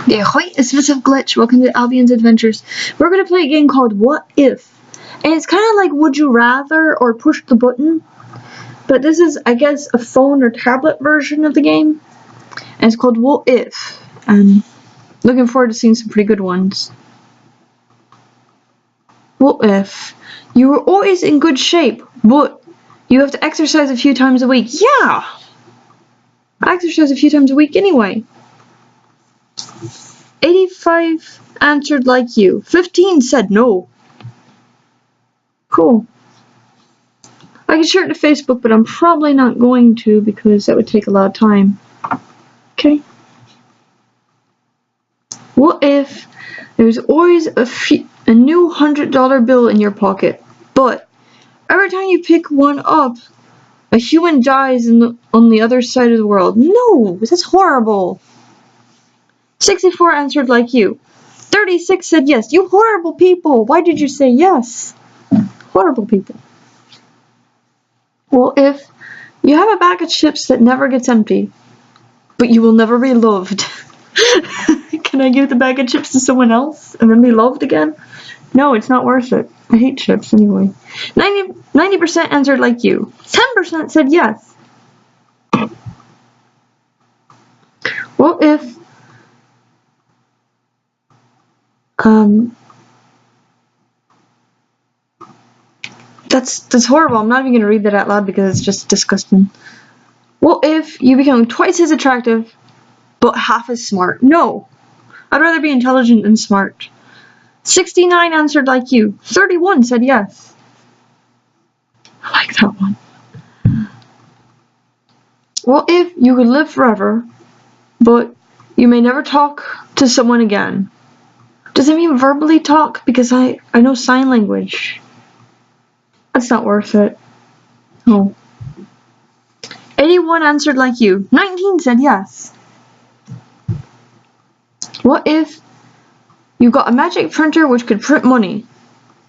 Yeah, hi, it's Mr. Glitch. Welcome to Albion's Adventures. We're going to play a game called What If? And it's kind of like Would You Rather or Push the Button. But this is, I guess, a phone or tablet version of the game. And it's called What If? And looking forward to seeing some pretty good ones. What if you were always in good shape, but you have to exercise a few times a week? Yeah! I exercise a few times a week anyway. 85 answered like you. 15 said no. Cool. I can share it to Facebook, but I'm probably not going to because that would take a lot of time. Okay. What if there's always a new $100 bill in your pocket, but every time you pick one up, a human dies on the other side of the world? No, that's horrible. 64 answered like you. 36 said yes. You horrible people. Why did you say yes? Horrible people. Well, if you have a bag of chips that never gets empty, but you will never be loved, can I give the bag of chips to someone else and then be loved again? No, it's not worth it. I hate chips anyway. 90% answered like you. 10% said yes. What if that's horrible. I'm not even going to read that out loud because it's just disgusting. What if you become twice as attractive but half as smart? No. I'd rather be intelligent than smart. 69 answered like you. 31 said yes. I like that one. What if you could live forever, but you may never talk to someone again? Does it mean verbally talk? Because I know sign language. That's not worth it. Oh. 81 answered like you. 19 said yes. What if you got a magic printer which could print money,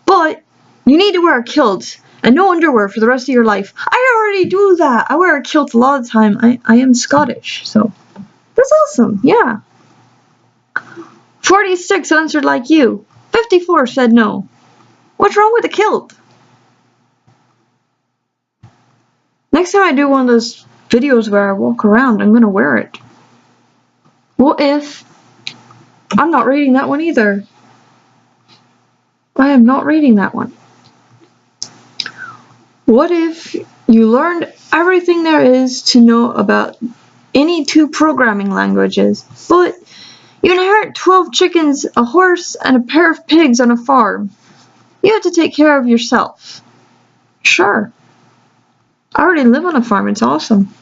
but you need to wear a kilt and no underwear for the rest of your life? I already do that. I wear a kilt a lot of the time. I am Scottish, so that's awesome. Yeah. 46 answered like you. 54 said no. What's wrong with the kilt? Next time I do one of those videos where I walk around, I'm going to wear it. What if... I'm not reading that one either. I am not reading that one. What if you learned everything there is to know about any two programming languages, but you inherit 12 chickens, a horse, and a pair of pigs on a farm? You have to take care of yourself. Sure. I already live on a farm. It's awesome.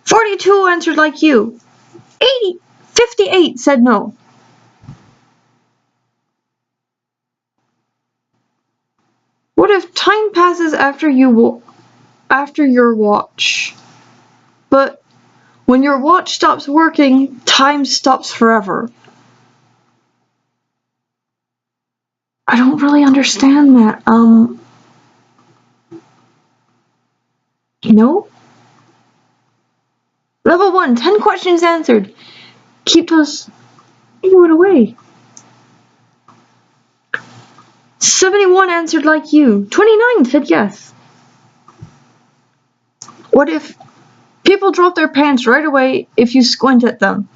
42 answered like you. 58 said no. What if time passes after your watch, but when your watch stops working, time stops forever? I don't really understand that. No? Level 1, 10 questions answered. Keep those... Throw it away. 71 answered like you. 29 said yes. What if people drop their pants right away if you squint at them,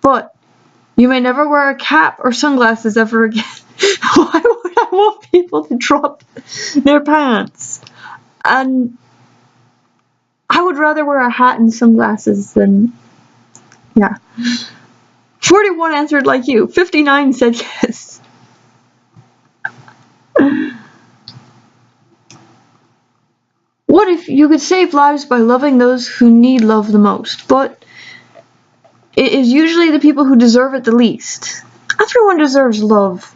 but you may never wear a cap or sunglasses ever again? Why would I want people to drop their pants? And I would rather wear a hat and sunglasses than... Yeah. 41 answered like you. 59 said yes. What if you could save lives by loving those who need love the most, but it is usually the people who deserve it the least? Everyone deserves love.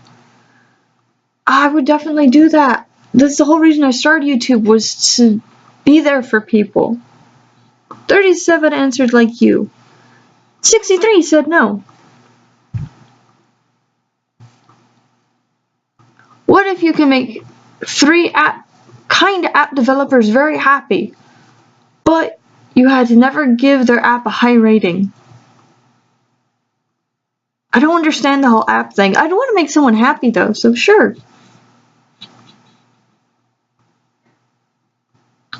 I would definitely do that. That's the whole reason I started YouTube, was to be there for people. 37 answered like you. 63 said no. What if you can make 3 kind app developers very happy, but you had to never give their app a high rating? I don't understand the whole app thing. I don't want to make someone happy though, so sure.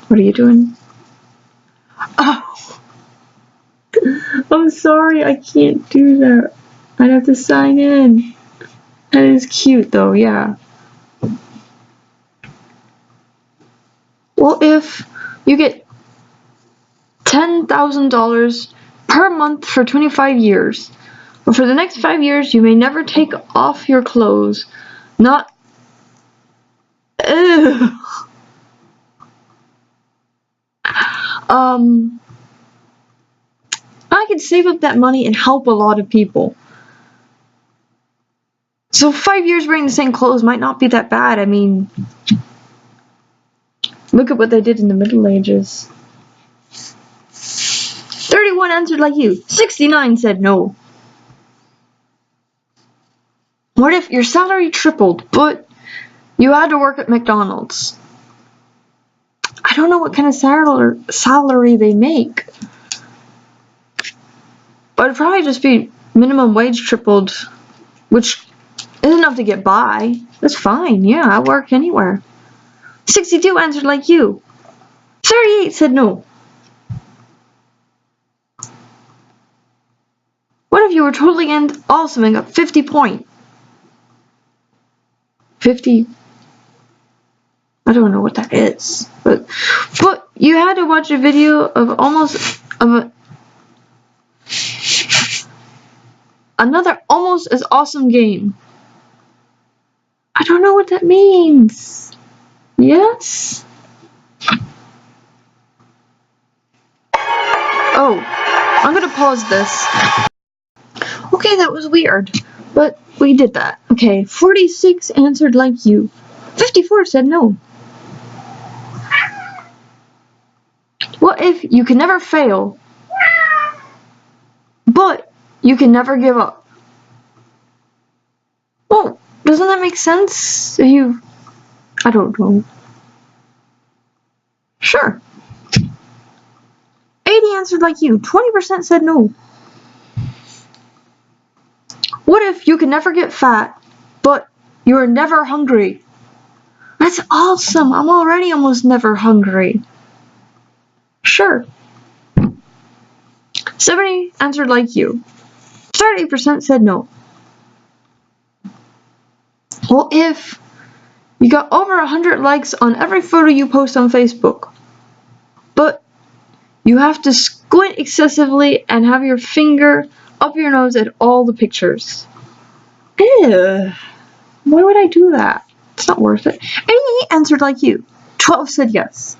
What are you doing? Oh, I'm sorry, I can't do that. I'd have to sign in. That is cute though, yeah. Well, if you get $10,000 per month for 25 years, but for the next 5 years you may never take off your clothes. Not. Ew. I could save up that money and help a lot of people. So 5 years wearing the same clothes might not be that bad. I mean, look at what they did in the Middle Ages. 31 answered like you. 69 said no. What if your salary tripled, but you had to work at McDonald's? I don't know what kind of salary they make. But it'd probably just be minimum wage tripled, which is enough to get by. That's fine. Yeah, I work anywhere. 62 answered like you. 38 said no. What if you were totally awesome and got 50 points? 50. I don't know what that is. But you had to watch a video of another almost as awesome game. I don't know what that means. Yes? Oh, I'm gonna pause this. Okay, that was weird, but we did that. Okay, 46 answered like you. 54 said no. What if you can never fail, but you can never give up? Well, doesn't that make sense? I don't know. Sure. 80 answered like you. 20% said no. What if you can never get fat, but you are never hungry? That's awesome. I'm already almost never hungry. Sure. 70 answered like you. 30% said no. Well, if you got over 100 likes on every photo you post on Facebook, but you have to squint excessively and have your finger up your nose at all the pictures. Ew. Why would I do that? It's not worth it. 88 answered like you. 12 said yes.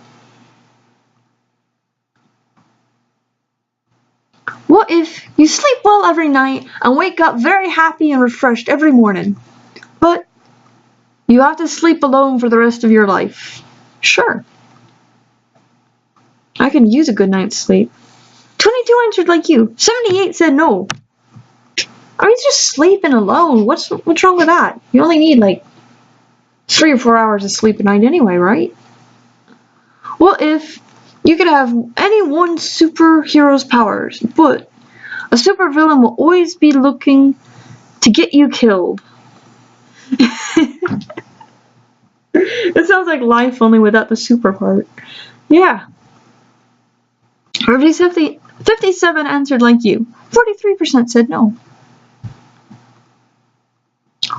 What if you sleep well every night and wake up very happy and refreshed every morning, but you have to sleep alone for the rest of your life? Sure. I can use a good night's sleep. 22 answered like you. 78 said no. Are you just sleeping alone? What's wrong with that? You only need like 3 or 4 hours of sleep a night anyway, right? Well, if you could have any one superhero's powers, but a supervillain will always be looking to get you killed. It sounds like life only without the super part. Yeah. 57 answered like you. 43% said no.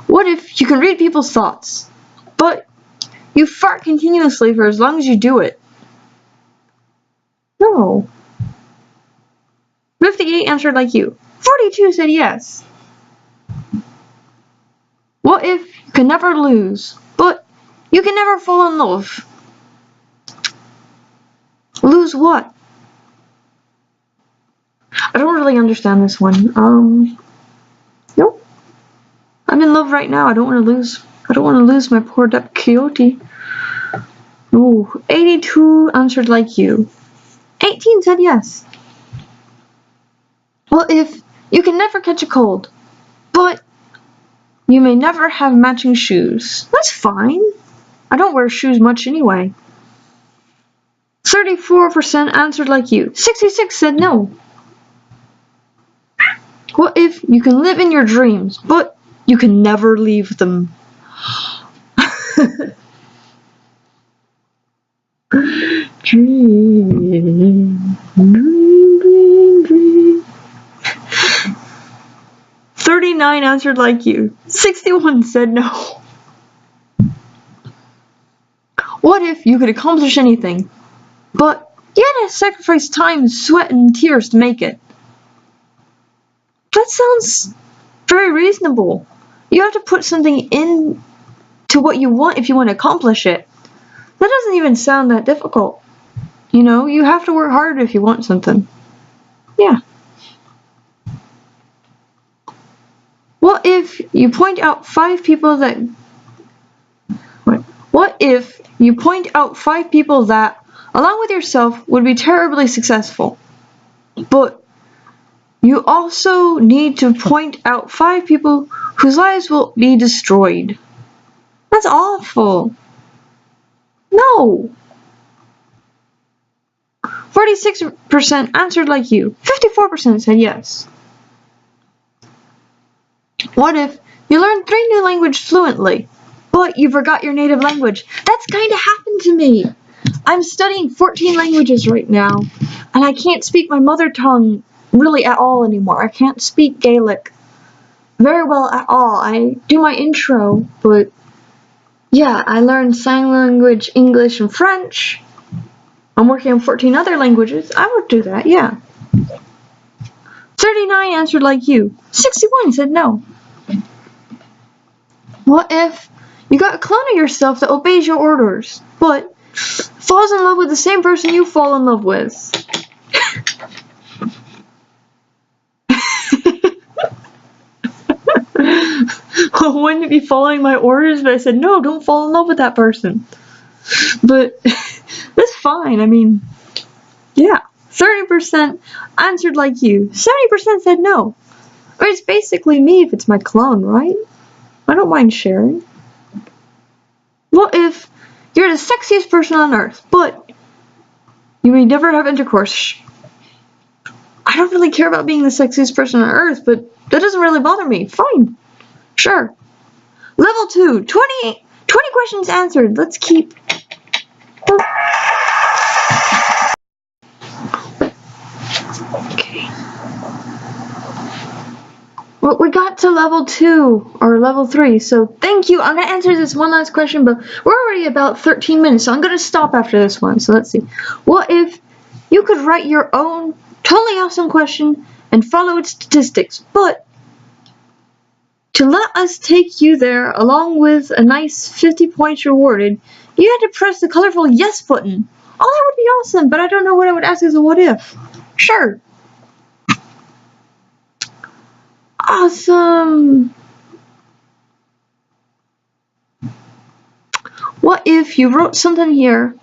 What if you can read people's thoughts, but you fart continuously for as long as you do it? No. 58 answered like you. 42 said yes. What if you can never lose, but you can never fall in love? Lose what? I don't really understand this one. Nope. I'm in love right now. I don't want to lose my poor duck Coyote. Ooh, 82 answered like you. 18 said yes. Well, if you can never catch a cold, but you may never have matching shoes. That's fine. I don't wear shoes much anyway. 34% answered like you. 66 said no. What if you can live in your dreams, but you can never leave them? Dream, dream, dream, dream. 39 answered like you. 61 said no. What if you could accomplish anything, but you had to sacrifice time, sweat, and tears to make it? That sounds very reasonable. You have to put something in to what you want if you want to accomplish it. That doesn't even sound that difficult. You know, you have to work hard if you want something. Yeah. What if you point out 5 people that... What if you point out 5 people that, along with yourself, would be terribly successful? But you also need to point out 5 people whose lives will be destroyed. That's awful. No. 46% answered like you. 54% said yes. What if you learned 3 new languages fluently, but you forgot your native language? That's kind of happened to me. I'm studying 14 languages right now, and I can't speak my mother tongue really at all anymore. I can't speak Gaelic very well at all. I do my intro, but yeah, I learned sign language, English, and French. I'm working on 14 other languages. I would do that, yeah. 39 answered like you. 61 said no. What if you got a clone of yourself that obeys your orders, but falls in love with the same person you fall in love with? Wouldn't it be following my orders? But I said, no, don't fall in love with that person. But that's fine. I mean, yeah. 30% answered like you. 70% said no. Or it's basically me if it's my clone, right? I don't mind sharing. What if you're the sexiest person on earth, but you may never have intercourse? I don't really care about being the sexiest person on earth, but that doesn't really bother me. Fine. Sure. Level 2, 20 questions answered. Let's keep... Okay. Well, we got to level 2, or level 3, so thank you. I'm going to answer this one last question, but we're already about 13 minutes, so I'm going to stop after this one. So let's see. What if you could write your own totally awesome question and follow its statistics, but to let us take you there along with a nice 50 points rewarded, you had to press the colorful yes button. Oh, that would be awesome, but I don't know what I would ask as a what if. Sure. Awesome. What if you wrote something here,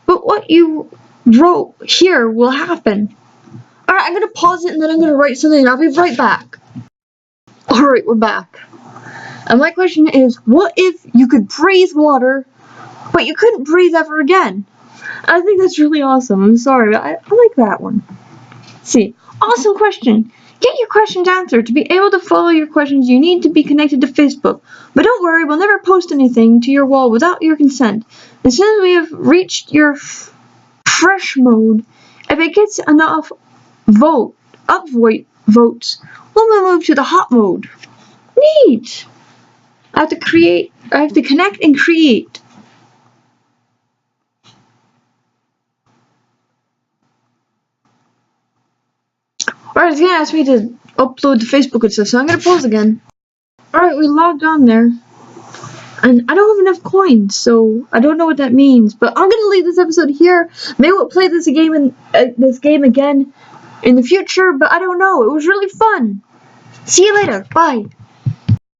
but what you wrote here will happen? Alright, I'm going to pause it and then I'm going to write something and I'll be right back. Alright, we're back. And my question is, what if you could breathe water, but you couldn't breathe ever again? I think that's really awesome. I'm sorry, but I like that one. Let's see. Awesome question. Get your questions answered. To be able to follow your questions, you need to be connected to Facebook. But don't worry, we'll never post anything to your wall without your consent. As soon as we have reached your fresh mode, if it gets enough votes, we'll move to the hot mode. Neat. I have to connect and create. Alright, it's gonna ask me to upload to Facebook and stuff, so I'm gonna pause again. Alright, we logged on there. And I don't have enough coins, so I don't know what that means. But I'm gonna leave this episode here. Maybe we'll play this game again in the future, but I don't know. It was really fun. See you later. Bye.